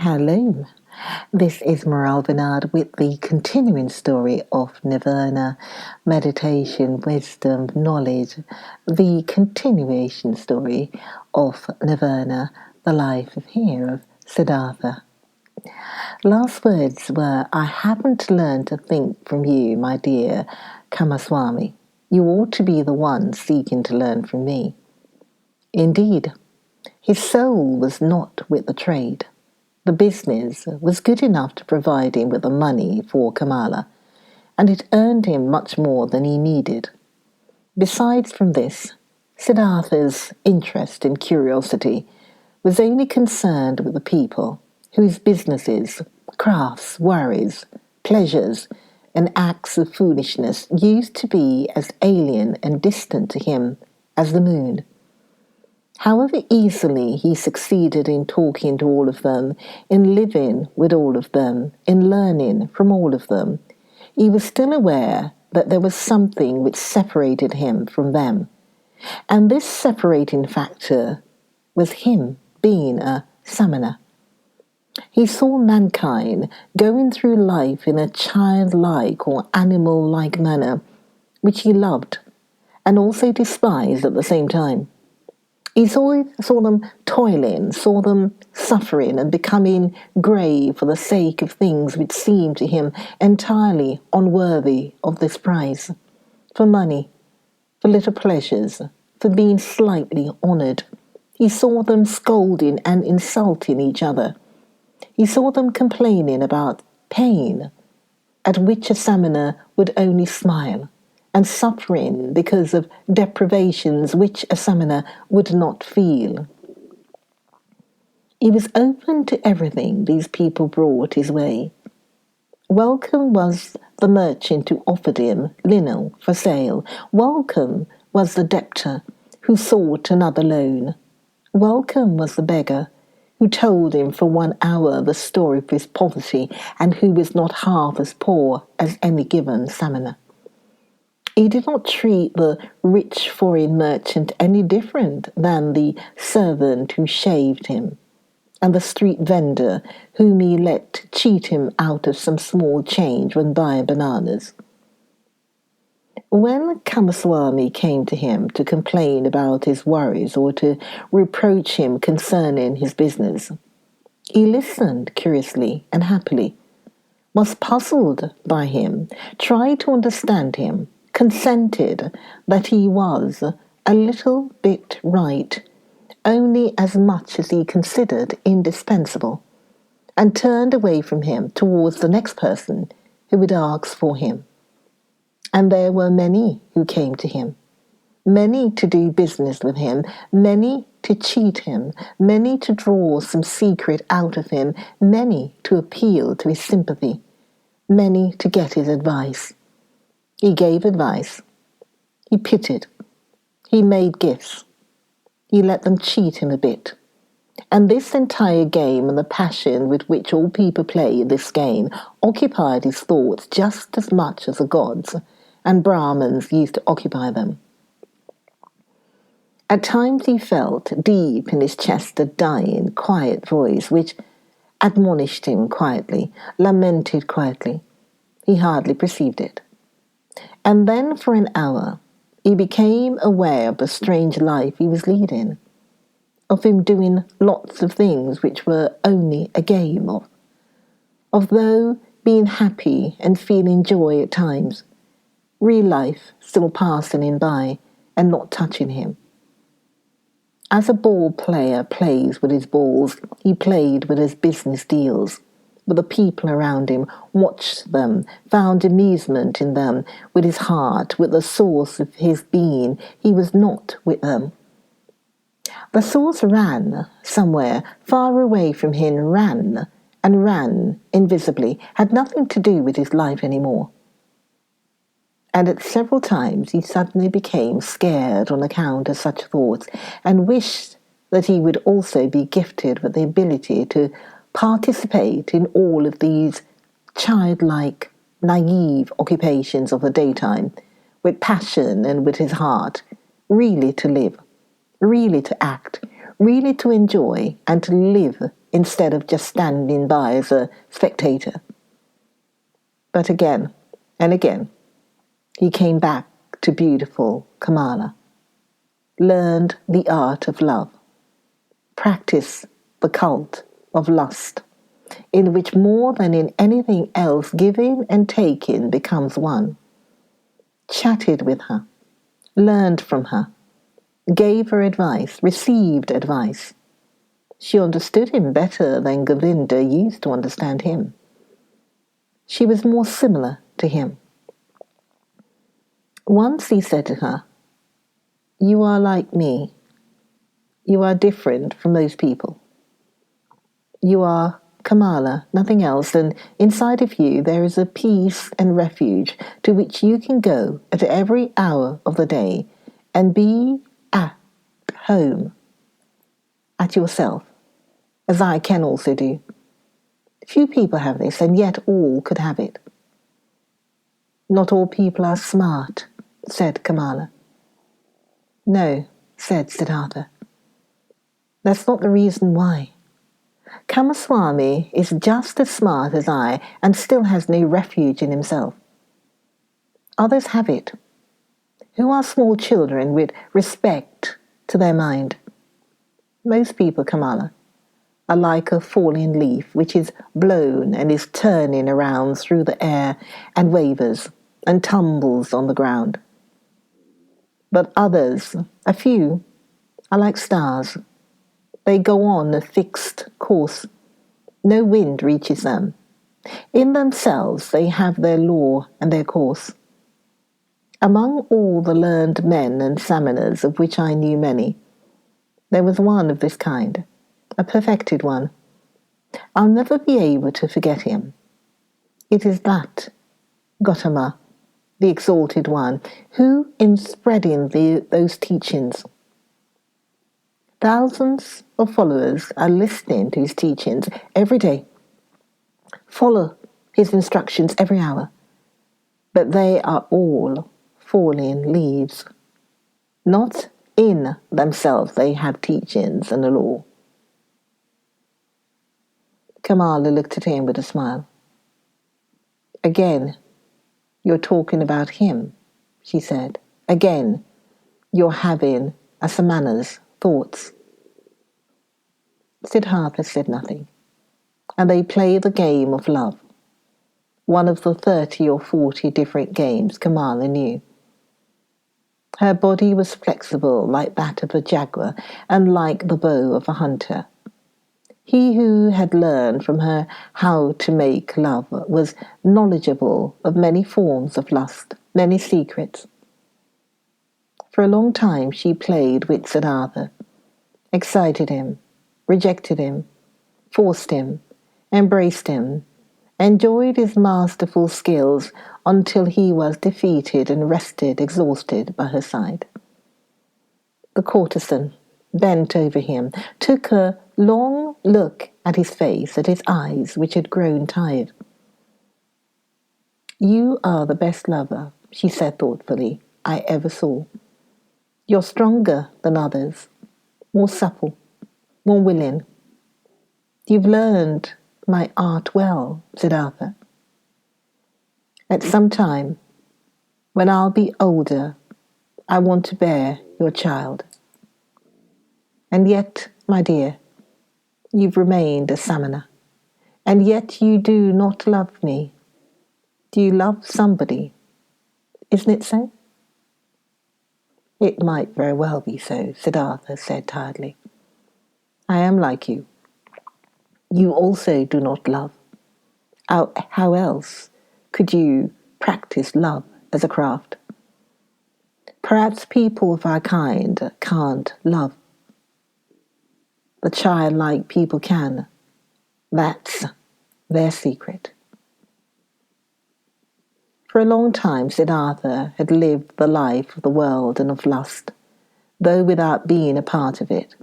Hello, this is Morale Bernard with the continuing story of Nirvana, meditation, wisdom, knowledge, the continuation story of Nirvana, the life of here of Siddhartha. Last words were, I haven't learned to think from you, my dear Kamaswami. You ought to be the one seeking to learn from me. Indeed, his soul was not with the trade. The business was good enough to provide him with the money for Kamala, and it earned him much more than he needed. Besides from this, Siddhartha's interest and curiosity was only concerned with the people, whose businesses, crafts, worries, pleasures, and acts of foolishness used to be as alien and distant to him as the moon. However easily he succeeded in talking to all of them, in living with all of them, in learning from all of them, he was still aware that there was something which separated him from them. And this separating factor was him being a samana. He saw mankind going through life in a childlike or animal-like manner, which he loved and also despised at the same time. He saw them toiling, saw them suffering and becoming grey for the sake of things which seemed to him entirely unworthy of this prize. For money, for little pleasures, for being slightly honoured. He saw them scolding and insulting each other. He saw them complaining about pain, at which a samana would only smile, and suffering because of deprivations which a samana would not feel. He was open to everything these people brought his way. Welcome was the merchant who offered him linen for sale. Welcome was the debtor who sought another loan. Welcome was the beggar who told him for 1 hour the story of his poverty and who was not half as poor as any given samana. He did not treat the rich foreign merchant any different than the servant who shaved him, and the street vendor whom he let cheat him out of some small change when buying bananas. When Kamaswami came to him to complain about his worries or to reproach him concerning his business, he listened curiously and happily, was puzzled by him, tried to understand him, consented that he was a little bit right, only as much as he considered indispensable, and turned away from him towards the next person who would ask for him. And there were many who came to him, many to do business with him, many to cheat him, many to draw some secret out of him, many to appeal to his sympathy, many to get his advice. He gave advice. He pitied. He made gifts. He let them cheat him a bit. And this entire game and the passion with which all people play this game occupied his thoughts just as much as the gods and Brahmins used to occupy them. At times he felt deep in his chest a dying, quiet voice which admonished him quietly, lamented quietly. He hardly perceived it. And then for an hour he became aware of the strange life he was leading, of him doing lots of things which were only a game of though being happy and feeling joy at times, real life still passing him by and not touching him. As a ball player plays with his balls, he played with his business deals, with the people around him, watched them, found amusement in them, with his heart, with the source of his being. He was not with them. The source ran somewhere far away from him, ran invisibly, had nothing to do with his life anymore. And at several times he suddenly became scared on account of such thoughts and wished that he would also be gifted with the ability to participate in all of these childlike, naive occupations of the daytime, with passion and with his heart, really to live, really to act, really to enjoy and to live instead of just standing by as a spectator. But again and again, he came back to beautiful Kamala, learned the art of love, practiced the cult of lust, in which more than in anything else giving and taking becomes one, chatted with her, learned from her, gave her advice, received advice. She understood him better than Govinda used to understand him. She was more similar to him. Once he said to her, "You are like me. You are different from most people. You are Kamala, nothing else, and inside of you there is a peace and refuge to which you can go at every hour of the day and be at home, at yourself, as I can also do. Few people have this, and yet all could have it." "Not all people are smart," said Kamala. "No," said Siddhartha. "That's not the reason why. Kamaswami is just as smart as I and still has no refuge in himself. Others have it, who are small children with respect to their mind. Most people, Kamala, are like a falling leaf which is blown and is turning around through the air and wavers and tumbles on the ground. But others, a few, are like stars. They go on a fixed course. No wind reaches them. In themselves they have their law and their course. Among all the learned men and samanas, of which I knew many, there was one of this kind, a perfected one. I'll never be able to forget him. It is that Gautama, the exalted one, who, in spreading those teachings, thousands of followers are listening to his teachings every day, follow his instructions every hour, but they are all falling leaves. Not in themselves they have teachings and a law." Kamala looked at him with a smile. "Again, you're talking about him," she said. "Again, you're having a samana's thoughts." Siddhartha said nothing, and they played the game of love, one of the 30 or 40 different games Kamala knew. Her body was flexible like that of a jaguar and like the bow of a hunter. He who had learned from her how to make love was knowledgeable of many forms of lust, many secrets. For a long time she played with Siddhartha, excited him, rejected him, forced him, embraced him, enjoyed his masterful skills until he was defeated and rested exhausted by her side. The courtesan bent over him, took a long look at his face, at his eyes, which had grown tired. "You are the best lover," she said thoughtfully, "I ever saw. You're stronger than others, more supple, more willing. You've learned my art well, Siddhartha. At some time, when I'll be older, I want to bear your child. And yet, my dear, you've remained a samana, and yet you do not love me. Do you love somebody? Isn't it so?" "It might very well be so," Siddhartha said tiredly. "I am like you. You also do not love. How else could you practice love as a craft? Perhaps people of our kind can't love. The childlike people can. That's their secret." For a long time Siddhartha had lived the life of the world and of lust, though without being a part of it.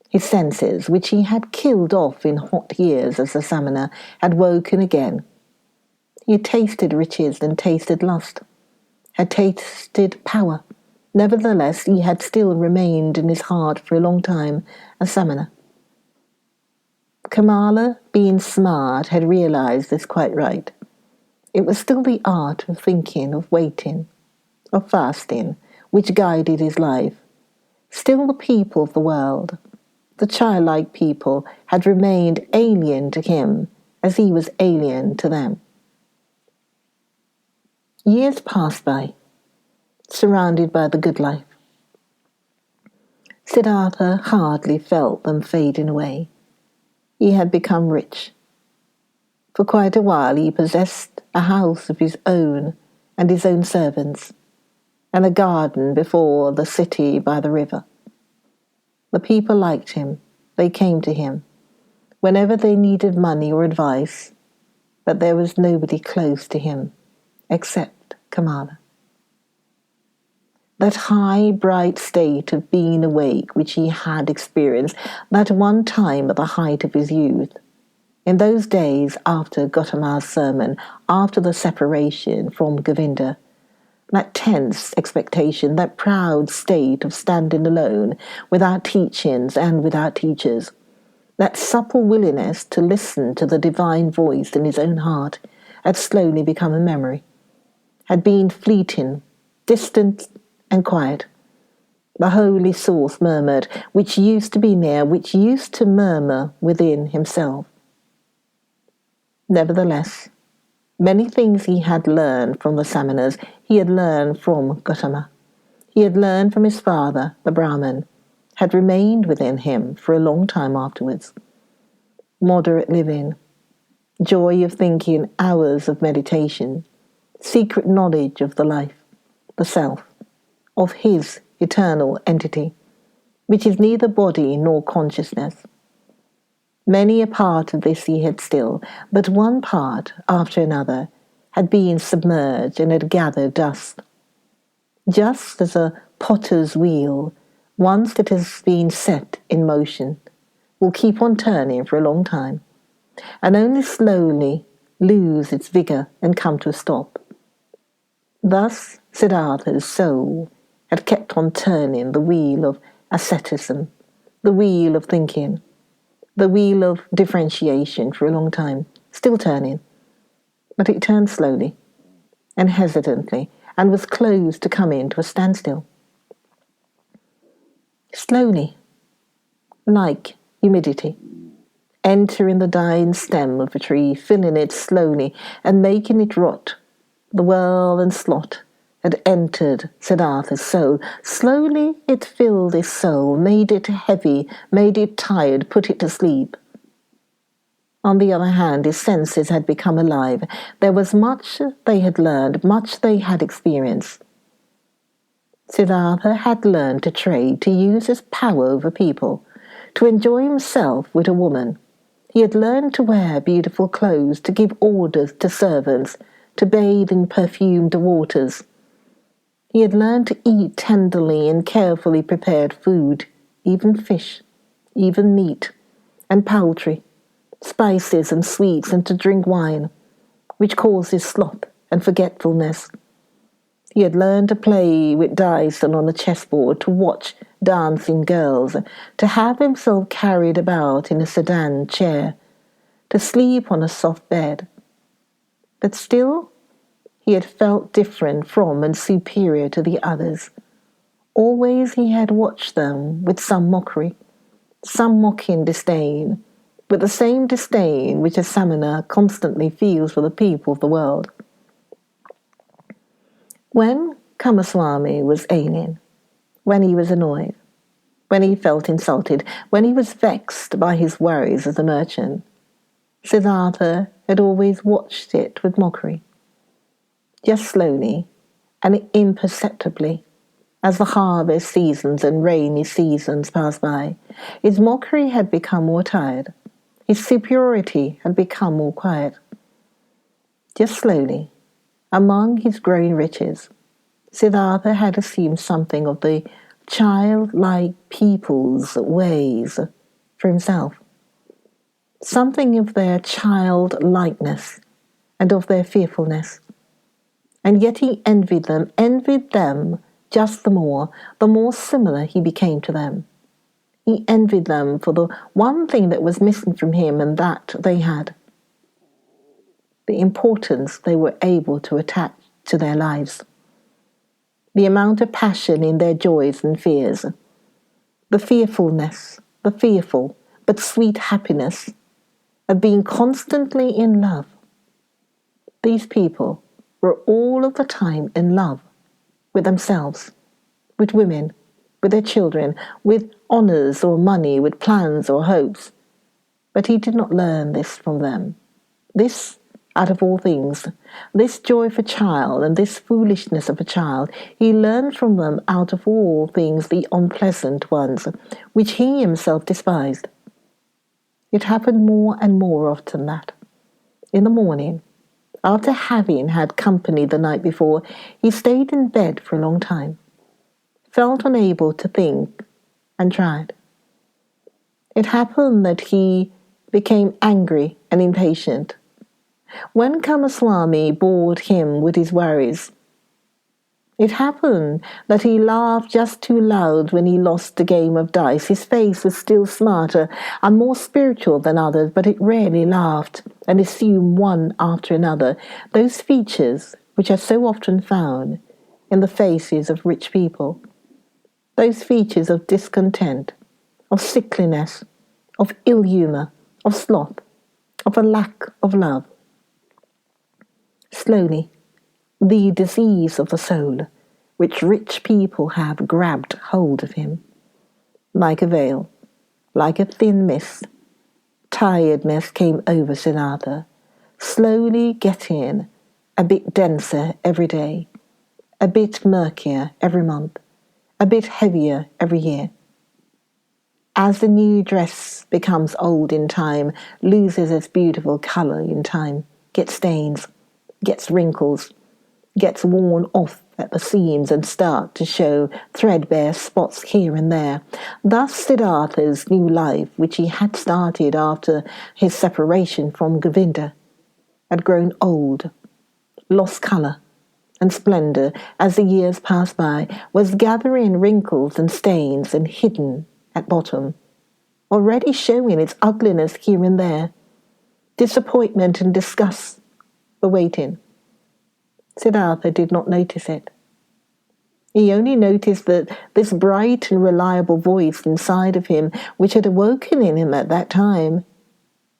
His senses, which he had killed off in hot years as a samana, had woken again. He had tasted riches and tasted lust, had tasted power, Nevertheless, he had still remained in his heart for a long time a samana. Kamala, being smart, had realized this quite right. It was still the art of thinking, of waiting, of fasting, which guided his life. Still the people of the world, the childlike people, had remained alien to him as he was alien to them. Years passed by, surrounded by the good life. Siddhartha hardly felt them fading away. He had become rich. For quite a while he possessed a house of his own and his own servants, and a garden before the city by the river. The people liked him. They came to him whenever they needed money or advice, but there was nobody close to him except Kamala. That high, bright state of being awake which he had experienced that one time at the height of his youth, in those days after Gautama's sermon, after the separation from Govinda, that tense expectation, that proud state of standing alone, without teachings and without teachers, that supple willingness to listen to the divine voice in his own heart, had slowly become a memory, had been fleeting, distant and quiet. The holy source murmured, which used to be near, which used to murmur within himself. Nevertheless, many things he had learned from the Samanas, he had learned from Gautama. He had learned from his father, the Brahman, had remained within him for a long time afterwards. Moderate living, joy of thinking, hours of meditation, secret knowledge of the life, the self, of his eternal entity, which is neither body nor consciousness. Many a part of this he had still, but one part after another had been submerged and had gathered dust. Just as a potter's wheel, once it has been set in motion, will keep on turning for a long time, and only slowly lose its vigour and come to a stop. Thus Siddhartha's soul had kept on turning the wheel of asceticism, the wheel of thinking, the wheel of differentiation for a long time, still turning, but it turned slowly and hesitantly and was close to coming to a standstill. Slowly, like humidity, entering the dying stem of a tree, filling it slowly and making it rot. The whirl and slot had entered Siddhartha's soul. Slowly it filled his soul, made it heavy, made it tired, put it to sleep. On the other hand, his senses had become alive. There was much they had learned, much they had experienced. Siddhartha had learned to trade, to use his power over people, to enjoy himself with a woman. He had learned to wear beautiful clothes, to give orders to servants, to bathe in perfumed waters. He had learned to eat tenderly and carefully prepared food, even fish, even meat, and poultry, spices and sweets, and to drink wine, which causes sloth and forgetfulness. He had learned to play with dice and on a chessboard, to watch dancing girls, to have himself carried about in a sedan chair, to sleep on a soft bed. But still, he had felt different from and superior to the others. Always he had watched them with some mockery, some mocking disdain, with the same disdain which a samana constantly feels for the people of the world. When Kamaswami was alien, when he was annoyed, when he felt insulted, when he was vexed by his worries as a merchant, Siddhartha had always watched it with mockery. Just slowly and imperceptibly, as the harvest seasons and rainy seasons passed by, his mockery had become more tired. His superiority had become more quiet. Just slowly, among his growing riches, Siddhartha had assumed something of the childlike people's ways for himself, something of their childlikeness and of their fearfulness. And yet he envied them just the more similar he became to them. He envied them for the one thing that was missing from him, and that they had: the importance they were able to attach to their lives, the amount of passion in their joys and fears, the fearful but sweet happiness of being constantly in love. These people were all of the time in love with themselves, with women, with their children, with honours or money, with plans or hopes. But he did not learn this from them. This, out of all things, this joy of a child and this foolishness of a child, he learned from them out of all things the unpleasant ones, which he himself despised. It happened more and more often that, in the morning, after having had company the night before, he stayed in bed for a long time, felt unable to think, and tried. It happened that he became angry and impatient. When Kamaswami bored him with his worries, it happened that he laughed just too loud when he lost the game of dice. His face was still smarter and more spiritual than others, but it rarely laughed and assumed one after another those features which are so often found in the faces of rich people, those features of discontent, of sickliness, of ill humour, of sloth, of a lack of love. Slowly, the disease of the soul, which rich people have, grabbed hold of him. Like a veil, like a thin mist, tiredness came over Siddhartha, slowly getting a bit denser every day, a bit murkier every month, a bit heavier every year. As the new dress becomes old in time, loses its beautiful colour in time, gets stains, gets wrinkles, gets worn off at the seams and start to show threadbare spots here and there. Thus Siddhartha's new life, which he had started after his separation from Govinda, had grown old, lost colour and splendour as the years passed by, was gathering wrinkles and stains and hidden at bottom, already showing its ugliness here and there. Disappointment and disgust were waiting. Siddhartha did not notice it. He only noticed that this bright and reliable voice inside of him, which had awoken in him at that time,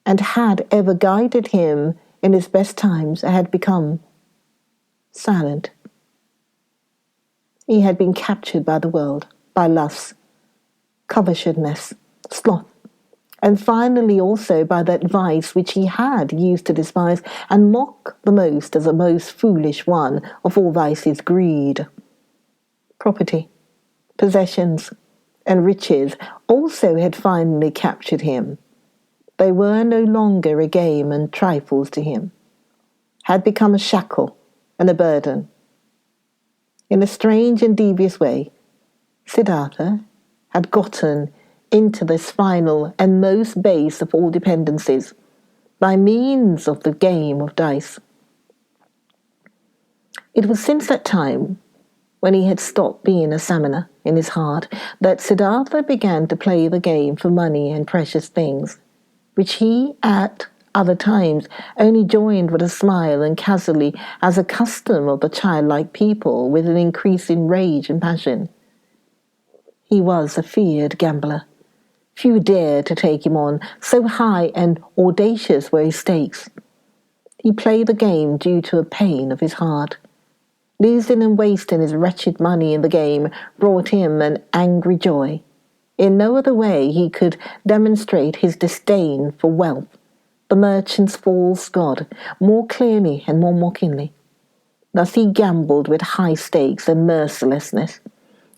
and had ever guided him in his best times, had become silent. He had been captured by the world, by lust, covetousness, sloth, and finally also by that vice which he had used to despise and mock the most as the most foolish one of all vices, greed. Property, possessions, and riches also had finally captured him. They were no longer a game and trifles to him, had become a shackle and a burden. In a strange and devious way, Siddhartha had gotten into this final and most base of all dependencies by means of the game of dice. It was since that time, when he had stopped being a samana in his heart, that Siddhartha began to play the game for money and precious things, which he at other times only joined with a smile and casually as a custom of the childlike people with an increase in rage and passion. He was a feared gambler. Few dared to take him on, so high and audacious were his stakes. He played the game due to a pain of his heart. Losing and wasting his wretched money in the game brought him an angry joy. In no other way he could demonstrate his disdain for wealth, the merchant's false god, more clearly and more mockingly. Thus he gambled with high stakes and mercilessness,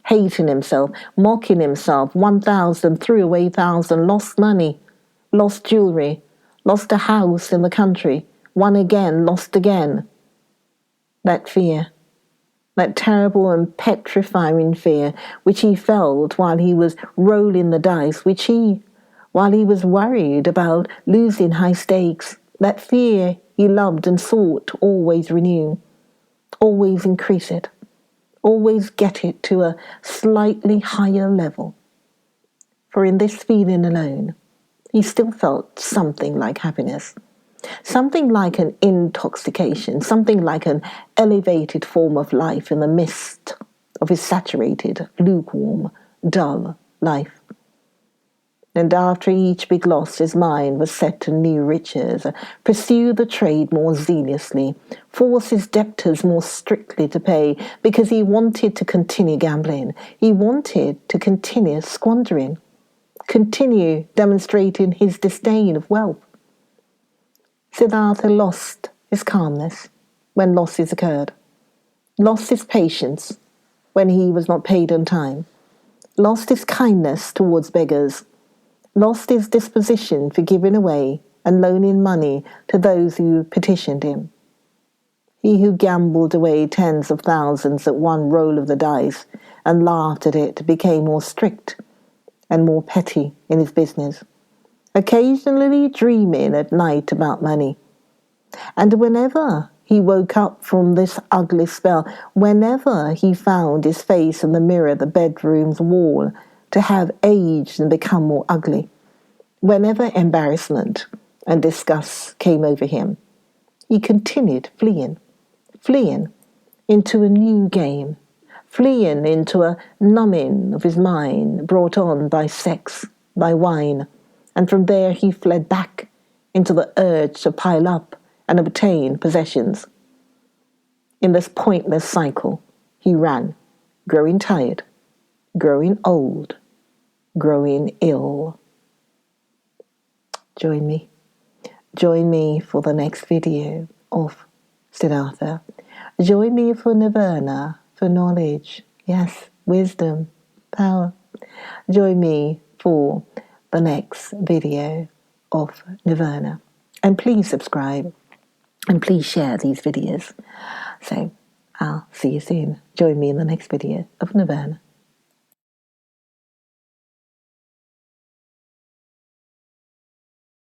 hating himself, mocking himself. 1,000, threw away 1,000, lost money, lost jewelry, lost a house in the country, won again, lost again. That fear, that terrible and petrifying fear, which he felt while he was rolling the dice, while he was worried about losing high stakes, that fear he loved and sought to always renew, always increase it, Always get it to a slightly higher level. For in this feeling alone, he still felt something like happiness, something like an intoxication, something like an elevated form of life in the midst of his saturated, lukewarm, dull life. And after each big loss, his mind was set to new riches, pursue the trade more zealously, force his debtors more strictly to pay, because he wanted to continue gambling. He wanted to continue squandering, continue demonstrating his disdain of wealth. Siddhartha lost his calmness when losses occurred, lost his patience when he was not paid on time, lost his kindness towards beggars, lost his disposition for giving away and loaning money to those who petitioned him. He who gambled away tens of thousands at one roll of the dice and laughed at it became more strict and more petty in his business, occasionally dreaming at night about money. And whenever he woke up from this ugly spell, whenever he found his face in the mirror of the bedroom's wall to have aged and become more ugly, whenever embarrassment and disgust came over him, he continued fleeing into a new game, fleeing into a numbing of his mind brought on by sex, by wine, and from there he fled back into the urge to pile up and obtain possessions. In this pointless cycle, he ran, growing tired, growing old, growing ill. Join me for the next video of Siddhartha. Join me for Nirvana, for knowledge, yes, wisdom, power. Join me for the next video of Nirvana. And please subscribe and please share these videos. So I'll see you soon. Join me in the next video of Nirvana.